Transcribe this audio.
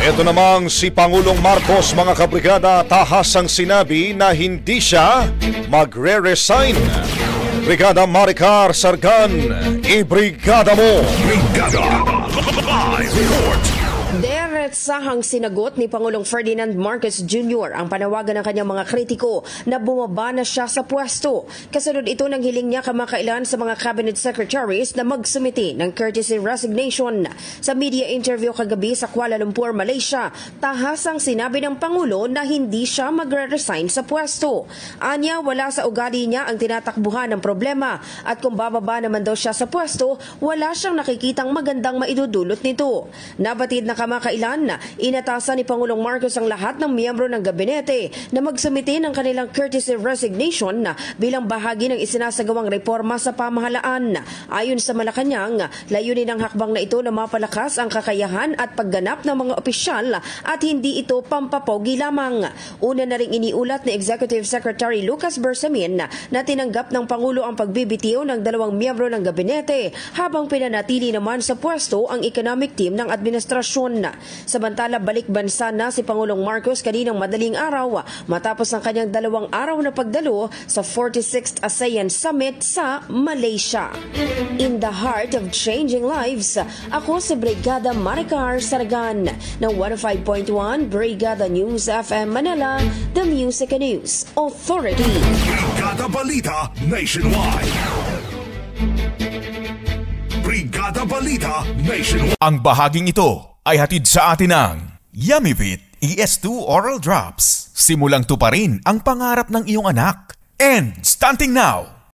Ito namang si Pangulong Marcos, mga kabrigada, tahasang sinabi na hindi siya magre-resign. Brigada Maricar Sargan, ibrigada mo! Brigada! Live report! Diretsahang sinagot ni Pangulong Ferdinand Marcos Jr. ang panawagan ng kanyang mga kritiko na bumaba na siya sa pwesto. Kasunod ito ng hiling niya kamakailan sa mga cabinet secretaries na magsumiti ng courtesy resignation. Sa media interview kagabi sa Kuala Lumpur, Malaysia, tahasang sinabi ng Pangulo na hindi siya magre-resign sa pwesto. Anya, wala sa ugali niya ang tinatakbuhan ng problema at kung bababa naman daw siya sa pwesto, wala siyang nakikitang magandang maidudulot nito. Nabatid na kamakailan na inatasan ni Pangulong Marcos ang lahat ng miyembro ng gabinete na magsumite ng kanilang courtesy resignation na bilang bahagi ng isinasagawang reforma sa pamahalaan. Ayon sa Malacanang, layunin ng hakbang na ito na mapalakas ang kakayahan at pagganap ng mga opisyal at hindi ito pampapogi lamang. Una na ring iniulat ni Executive Secretary Lucas Bersamin na tinanggap ng Pangulo ang pagbibitiw ng 2 miyembro ng gabinete habang pinanatili naman sa pwesto ang economic team ng administrasyon. Samantala, balik bansa na si Pangulong Marcos kaninang madaling araw matapos ang kanyang 2 araw na pagdalo sa 46th ASEAN Summit sa Malaysia. In the heart of changing lives, ako si Brigada Maricar Sargan ng 105.1 Brigada News FM Manila, the Music and News Authority. Brigada Balita Nationwide. Brigada Balita Nationwide. Ang bahaging ito ay hatid sa atin ng Yummyvit ES2 Oral Drops. Simulang tuparin ang pangarap ng iyong anak. And stunting now,